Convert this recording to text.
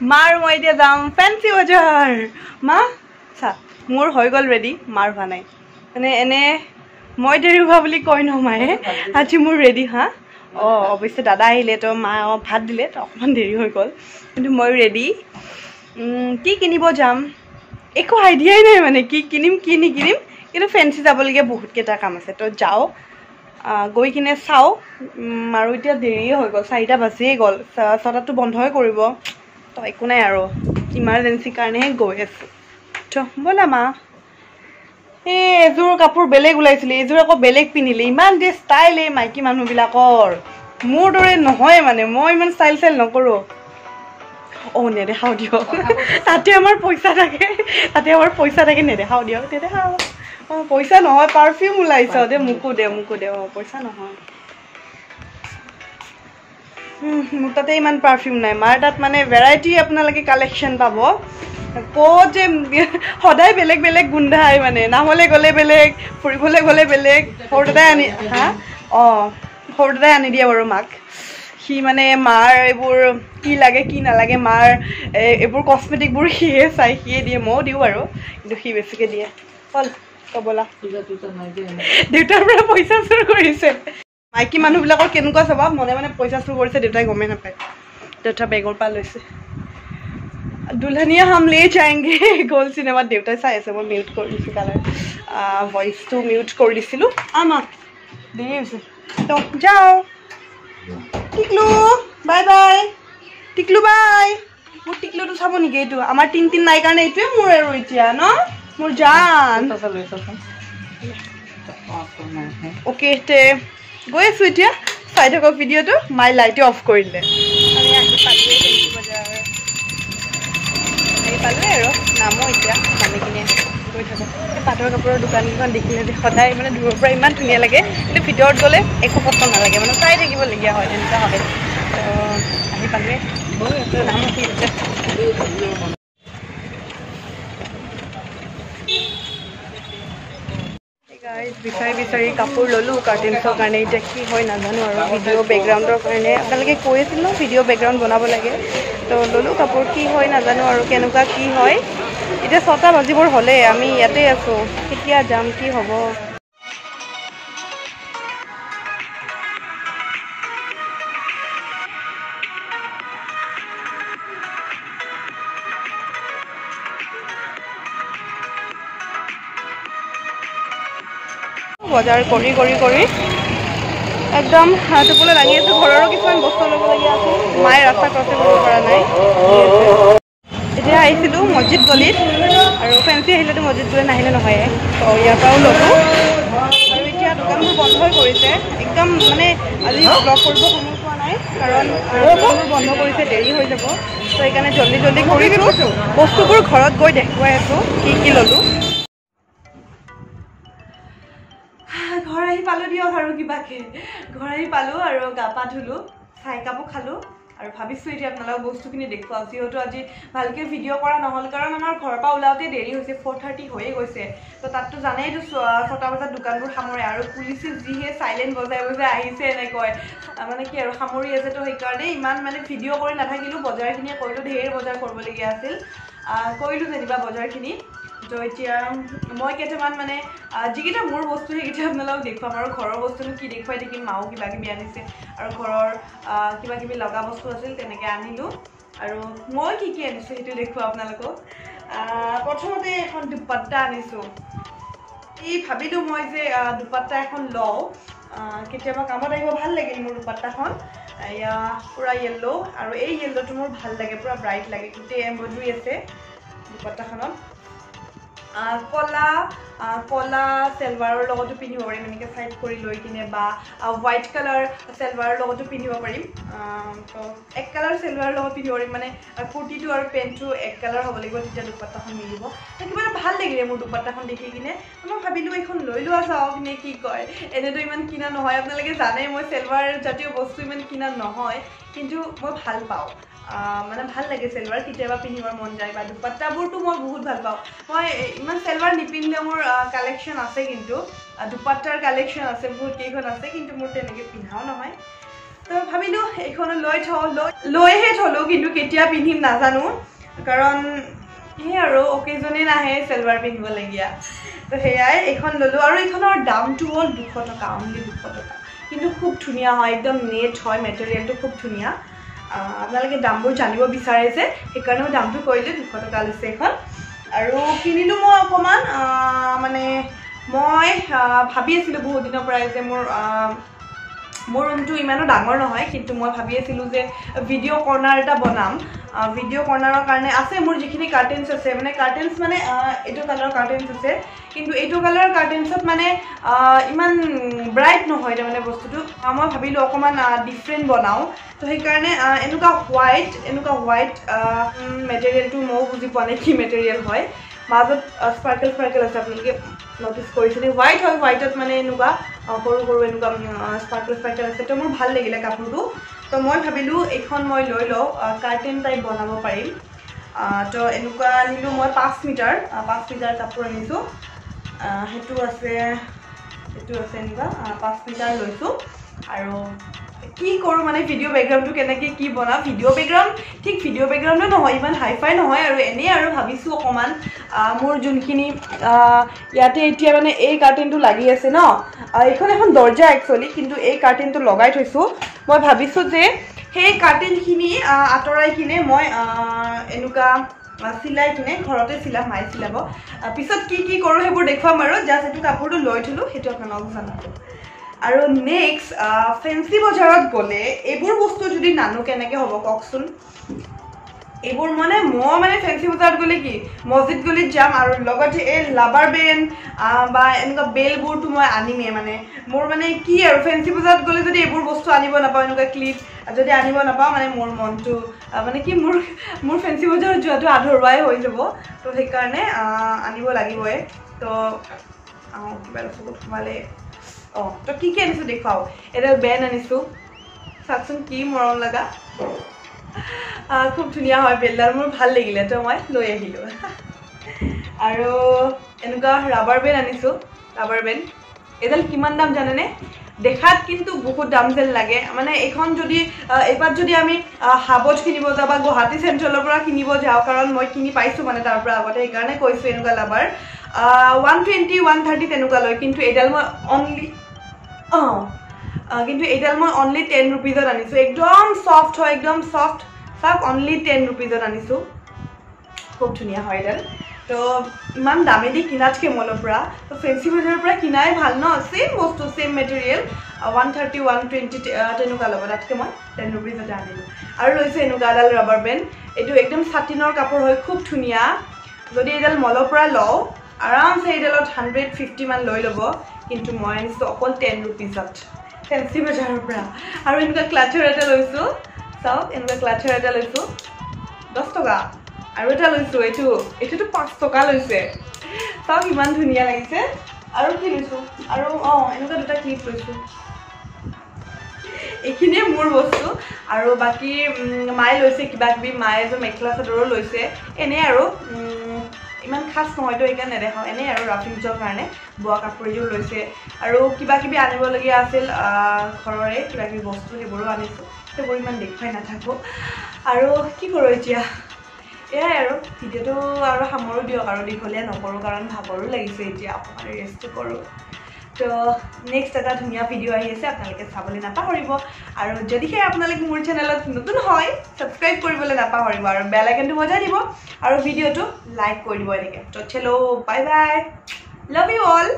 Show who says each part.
Speaker 1: মাৰ মই এতিয়া যাম ফেন্সি বজাৰ মা চা মোৰ হৈ গ'ল ৰেডি মাৰ হোৱা নাই মানে এনে মই দেৰি হোৱা বুলি কয় ন মায়ে আজি মোৰ ৰেডি হা অৱশ্যে দাদা আহিলে তো মা ভাত দিলে তো অকণমান দেৰি হৈ গ'ল কিন্তু মই ৰেডি কি কিনিব যাম একো আইডিয়াই নাই মানে কি কিনিম কি নিকিনিম কিন্তু ফেন্সি যাবলগীয়া বহুতকেইটা কাম আছে তো যাওঁ গৈ কিনে চাওঁ আৰু এতিয়া দেৰিয়ে হৈ গ'ল 4টা বাজিয়ে গ'ল 6টাতো বন্ধই কৰিব তো একো নাই আৰু ইমাৰ্জেঞ্চিৰ কাৰণেহে গৈ আছোঁ তো ব'লা মা এই এযোৰ কাপোৰ বেলেগ ওলাইছিলে এইযোৰ আকৌ বেলেগ পিন্ধিলে ইমান যে ষ্টাইল এই মাইকী মানুহবিলাকৰ মোৰ দৰে নহয় মানে মই ইমান ষ্টাইল নকৰোঁ নেদেখাও দিয়ক তাতে আমাৰ পইচা থাকে নেদেখাও দিয়ক নেদেখাও পইচা নহয় পাৰফিউম ওলাইছ দে মোকো দে পইচা নহয় মোৰ তাতে ইমান পাৰফিউম নাই মাৰ তাত মানে ভেৰাইটি আপোনালোকে কালেকশ্যন পাব ক'ত যে সদায় বেলেগ বেলেগ গোন্ধাই মানে নামলৈ গ'লে বেলেগ ফুৰিবলৈ গ'লে বেলেগ সৰু দাদাই আনি সৰু দাদাই আনি দিয়ে বাৰু মাক সি মানে মাৰ এইবোৰ কি লাগে কি নালাগে মাৰ এইবোৰ কছমেটিকবোৰ সিয়ে চাই সিয়ে দিয়ে ময়ো দিওঁ আৰু কিন্তু সি বেছিকৈ দিয়ে হ'ল ক'বলা দেউতাৰ পৰা পইচা চুৰ কৰিছে মাইকী মানুহবিলাকৰ কেনেকুৱা স্বভাৱ মনে মনে পইচা চুৰ কৰিছে দেউতাই গমেই নাপায় দেউতা বেগৰ পৰা লৈছে দুলহনিয়া হাম লে যায়েংগে গ'ল চিনেমাত দেউতাই চাই আছে মই মিউট কৰি দিছোঁ কালাৰ ভইচটো মিউট কৰি দিছিলোঁ আমাক দেৰি হৈছে তো যাওঁ টিকলু বাই বাই টিকলু বাই মোৰ টিকলুটো চাব নেকি এইটো আমাৰ তিন নাই কাৰণে এইটোৱে মোৰ আৰু এতিয়া ন মোৰ জান অ'কে তে গৈ আছোঁ এতিয়া চাই থাকক ভিডিঅ'টো মাই লাইটে অফ কৰি দিলে আমি আহি পালোঁৱে আৰু নামো এতিয়া মানে কিনে গৈ থাকোঁ পাটৰ কাপোৰৰ দোকানকেইখন দেখিলে যে সদায় মানে দূৰৰ পৰা ইমান ধুনীয়া লাগে কিন্তু ভিতৰত গ'লে একো পত্ৰ নালাগে মানে চাই থাকিবলগীয়া হয় তেনেকুৱা হয় তো আহি পালোঁৱে নামো কি আছে বিচাৰি কাপোৰ ল'লোঁ কাৰ্টেইনছৰ কাৰণে এতিয়া কি হয় নাজানো আৰু ভিডিঅ' বেকগ্ৰাউণ্ডৰ কাৰণে আপোনালোকে কৈ আছিল ন ভিডিঅ' বেকগ্ৰাউণ্ড বনাব লাগে তো ল'লোঁ কাপোৰ কি হয় নাজানো আৰু কেনেকুৱা কি হয় এতিয়া 6টা বাজিবৰ হ'লে আমি ইয়াতে আছোঁ কেতিয়া যাম কি হ'ব বজাৰ কৰি একদম টোপোলা লাগি আছোঁ ঘৰৰো কিছুমান বস্তু ল'বলগীয়া আছে মায়ে ৰাস্তা ক্ৰছিং কৰিব পৰা নাই এতিয়া আহিছিলোঁ মছজিদ গলিত আৰু ফেন্সি আহিলেতো মছজিদ গলি নাহিলে নহয়ে তো ইয়াৰ পৰাও ল'লোঁ আৰু এতিয়া দোকানবোৰ বন্ধই কৰিছে একদম মানে আজি ব্লগ কৰিব সময় পোৱা নাই কাৰণ দোকানবোৰ বন্ধ কৰিছে দেৰি হৈ যাব তো সেইকাৰণে জল্দি কৰিছোঁ বস্তুবোৰ ঘৰত গৈ দেখুৱাই আছোঁ কি ল'লোঁ ঘৰ আহি পালোঁ দিয়ক আৰু কিবাকে ঘৰ আহি পালোঁ আৰু গা পা ধুলোঁ চাহ কাপো খালোঁ আৰু ভাবিছোঁ এতিয়া আপোনালোকক বস্তুখিনি দেখুৱাওঁ যিহেতু আজি ভালকৈ ভিডিঅ' কৰা নহ'ল কাৰণ আমাৰ ঘৰৰ পৰা ওলাওঁতে দেৰি হৈছে 4:30 হৈয়ে গৈছে তো তাততো জানেইতো 6টা বজাত দোকানবোৰ সামৰে আৰু পুলিচে যিহে চাইলেণ্ট বজাই আহিছে এনেকৈ মানে কি আৰু সামৰি আছে তো সেইকাৰণে ইমান মানে ভিডিঅ' কৰি নাথাকিলোঁ বজাৰখিনিয়ে কৰিলোঁ ঢেৰ বজাৰ কৰিবলগীয়া আছিল কৰিলোঁ যেনিবা বজাৰখিনি তো এতিয়া মই কেইটামান মানে যিকেইটা মোৰ বস্তু সেইকেইটা আপোনালোকক দেখুৱাম আৰু ঘৰৰ বস্তুনো কি দেখুৱাই থাকিম মাও কিবা কিবি আনিছে আৰু ঘৰৰ কিবা কিবি লগা বস্তু আছিল তেনেকৈ আনিলোঁ আৰু মই কি আনিছোঁ সেইটো দেখুৱাম আপোনালোকক প্ৰথমতে এখন দুপাট্টা আনিছোঁ ভাবিলোঁ মই যে দুপাট্টা এখন লওঁ কেতিয়াবা কামত আহিব ভাল লাগিল মোৰ দুপাট্টাখন এয়া পূৰা য়েল্ল' আৰু এই য়েল্ল'টো মোৰ ভাল লাগে পূৰা ব্ৰাইট লাগে গোটেই এম্ব্ৰইডাৰী আছে দুপাট্টাখনত কলা চেলৱাৰৰ লগতো পিন্ধিব পাৰিম এনেকৈ চাইড কৰি লৈ কিনে বা হোৱাইট কালাৰ চেলৱাৰৰ লগতো পিন্ধিব পাৰিম তো এক কালাৰ চেলৱাৰৰ লগত পিন্ধিব পাৰিম মানে কুৰ্তিটো আৰু পেণ্টটো এক কালাৰ হ'ব লাগিব তেতিয়া দুপাট্টাখন মিলিব তো কিবা এটা ভাল লাগিলে মোৰ দুপাট্টাখন দেখি কিনে মই ভাবিলোঁ এইখন লৈ লোৱা চাওক নে কি কয় এনেতো ইমান কিনা নহয় আপোনালোকে জানে মই চেলৱাৰ জাতীয় বস্তু ইমান কিনা নহয় কিন্তু মই ভাল পাওঁ মানে ভাল লাগে চেলৱাৰ কেতিয়াবা পিন্ধিবৰ মন যায় বা দুপাট্টাবোৰতো মই বহুত ভাল পাওঁ মই ইমান চেলৱাৰ নিপিন্ধিলে মোৰ কালেকশ্যন আছে কিন্তু দুপাট্টাৰ কালেকশ্যন আছে বহুত কেইখন আছে কিন্তু মোৰ তেনেকৈ পিন্ধাও নহয় তো ভাবিলোঁ এইখনো লৈহে থলোঁ, কিন্তু কেতিয়া পিন্ধিম নাজানো, কাৰণ সেই আৰু অকেজনে নাহে চেলৱাৰ পিন্ধিবলগীয়া। তো সেয়াই এইখন ল'লোঁ, আৰু এইখনৰ দামটো হ'ল 200 টকা, অনলি 200 টকা, কিন্তু খুব ধুনীয়া হয়, একদম নেট হয়, মেটেৰিয়েলটো খুব ধুনীয়া। আপোনালোকে দামবোৰ জানিব বিচাৰে যে, সেইকাৰণে মই দামটো কৰিলোঁ, 200 টকা লৈছে এইখন। আৰু কিনিলোঁ মই অকণমান, মানে মই ভাবি আছিলোঁ বহুত দিনৰ পৰাই যে মোৰ ৰুমটো ইমানো ডাঙৰ নহয়, কিন্তু মই ভাবি আছিলোঁ যে ভিডিঅ' কৰ্নাৰ এটা বনাম। ভিডিঅ' কৰ্নাৰৰ কাৰণে আছে মোৰ যিখিনি কাৰ্টেন্স আছে, মানে কাৰ্টেন্স মানে এইটো কালাৰৰ কাৰ্টেন্স আছে, কিন্তু এইটো কালাৰৰ কাৰ্টেন্সত মানে ইমান ব্ৰাইট নহয় তাৰমানে বস্তুটো। মই ভাবিলোঁ অকণমান ডিফাৰেণ্ট বনাওঁ, তো সেইকাৰণে এনেকুৱা হোৱাইট মেটেৰিয়েলটো ময়ো বুজি পোৱা নাই কি মেটেৰিয়েল হয়, মাজত স্পাৰ্কেল আছে, আপোনালোকে নটিচ কৰিছিলে, হোৱাইট হয়, হোৱাইটত মানে এনেকুৱা সৰু সৰু এনেকুৱা স্পাৰ্কেল আছে। তো মোৰ ভাল লাগিলে কাপোৰটো, তো মই ভাবিলোঁ এইখন মই লৈ লওঁ, কাৰ্টেন টাইপ বনাব পাৰিম। তো এনেকুৱা আনিলোঁ মই 5 মিটাৰ কাপোৰ আনিছোঁ, সেইটো আছে এনেকুৱা 5 মিটাৰ লৈছোঁ। আৰু কি কৰোঁ মানে ভিডিঅ' বেকগ্ৰাউণ্ডটো কেনেকৈ কি বনাওঁ, ভিডিঅ' বেকগ্ৰাউণ্ডো নহয়, ইমান হাইফাই নহয়, আৰু এনেই আৰু ভাবিছোঁ অকণমান মোৰ যোনখিনি ইয়াতে এতিয়া মানে এই কাৰ্টেনটো লাগি আছে ন, এইখন এখন দৰ্জা একচুৱেলি, কিন্তু এই কাৰ্টেনটো লগাই থৈছোঁ। মই ভাবিছোঁ যে সেই কাৰ্টেনখিনি আঁতৰাই কিনে মই এনেকুৱা চিলাই কিনে ঘৰতে চিলাম, মায়ে চিলাব। পিছত কি কৰোঁ সেইবোৰ দেখুৱাম, আৰু জাষ্ট এইটো কাপোৰটো লৈ থলোঁ, সেইটো আপোনালোকক জনালোঁ। আৰু নেক্সট ফেঞ্চি বজাৰত গ'লে এইবোৰ বস্তু যদি নানো কেনেকৈ হ'ব কওকচোন। এইবোৰ মানে মই ফেঞ্চি বজাৰত গ'লে কি মছজিদ গলিত যাম, আৰু লগতে এই লাবাৰ বেণ্ড বা এনেকুৱা বেলবোৰটো মই আনিমেই। মানে মোৰ মানে কি আৰু ফেঞ্চি বজাৰত গ'লে যদি এইবোৰ বস্তু আনিব নাপাওঁ, এনেকুৱা ক্লিপ যদি আনিব নাপাওঁ, মানে মোৰ মনটো মানে কি মোৰ ফেঞ্চি বজাৰত যোৱাটো আধৰুৱাই হৈ যাব। তো সেইকাৰণে আনিব লাগিবই। তো কিবা চকুত সোমালে, তো কি আনিছোঁ দেখুৱাওঁ। এডাল বেণ্ড আনিছোঁ, চাওকচোন কি মৰম লগা, খুব ধুনীয়া হয় বেলডাল, মোৰ ভাল লাগিলে, তো মই লৈ আহিলোঁ। আৰু এনেকুৱা ৰাবাৰ বেণ্ড আনিছোঁ, এডাল কিমান দাম জানেনে? দেখাত কিন্তু বহুত দাম যেন লাগে। মানে এইখন যদি এইবাৰ যদি আমি হাবত কিনিব যাওঁ বা গুৱাহাটী চেণ্ট্ৰেলৰ পৰা কিনিব যাওঁ, কাৰণ মই কিনি পাইছোঁ মানে তাৰ পৰা আগতে, সেইকাৰণে কৈছোঁ এনেকুৱা লাবাৰ 120-130 তেনেকুৱা লয়, কিন্তু এইডাল মই অনলি 10 ৰুপিজত আনিছোঁ। একদম চফ্ট হয়, একদম চফ্ট, চাওক অনলি 10 ৰুপিজত আনিছোঁ, খুব ধুনীয়া হয় এডাল। তো ইমান দামেদি কিনাতকৈ মলৰ পৰা, তো ফেঞ্চি বজাৰৰ পৰা কিনাই ভাল ন, ছেইম বস্তু ছেইম মেটেৰিয়েল, 130-120 তেনেকুৱা ল'ব, তাতকৈ মই 10 ৰুপিজতে আনিলোঁ। আৰু লৈছোঁ এনেকুৱা এডাল ৰাবাৰ বেণ্ড, এইটো একদম চাটিনৰ কাপোৰ হয়, খুব ধুনীয়া। যদি এইডাল মলৰ পৰা লওঁ আৰামছে এইডালত 150 মান লৈ ল'ব, কিন্তু মই আনিছোঁ অকল 10 ৰুপিজত ফেঞ্চি বজাৰৰ পৰা। আৰু এনেকুৱা ক্লাচাৰ এটা লৈছোঁ, চাওক এনেকুৱা ক্লাচাৰ এটা লৈছোঁ 10 টকা, আৰু এটা লৈছোঁ এইটোতো 5 টকা লৈছে, চাওক ইমান ধুনীয়া লাগিছে। আৰু কি লৈছোঁ, আৰু এনেকুৱা দুটা ক্লিপ লৈছোঁ। এইখিনিয়ে মোৰ বস্তু, আৰু বাকী মায়ে লৈছে কিবা কিবি, মায়ে এযোৰ মেখেলা চাদৰো লৈছে, এনেই আৰু ইমান খাচ নহয়তো সেইকাৰণে নেদেখাওঁ, এনেই আৰু ৰাফিংছৰ কাৰণে বোৱা কাপোৰ এযোৰ লৈছে। আৰু কিবা কিবি আনিবলগীয়া আছিল ঘৰৰে কিবা কিবি বস্তু, সেইবোৰো আনিছোঁ, সেইবোৰ ইমান দেখুৱাই নাথাকোঁ। আৰু কি কৰোঁ এতিয়া, এয়াই আৰু ভিডিঅ'টো আৰু সামৰোঁ দিয়ক, আৰু দীঘলীয়া নকৰোঁ, কাৰণ ভাগৰো লাগিছে এতিয়া, অকণমান ৰেষ্টটো কৰোঁ। তো নেক্সট এটা ধুনীয়া ভিডিঅ' আহি আছে, আপোনালোকে চাবলৈ নাপাহৰিব। আৰু যদিহে আপোনালোকে মোৰ চেনেলত নতুন হয়, ছাবস্ক্ৰাইব কৰিবলৈ নাপাহৰিব, আৰু বেল আইকনটো বজাই দিব, আৰু ভিডিঅ'টো লাইক কৰি দিব এনেকৈ। তো চেলো, bye bye, love you all.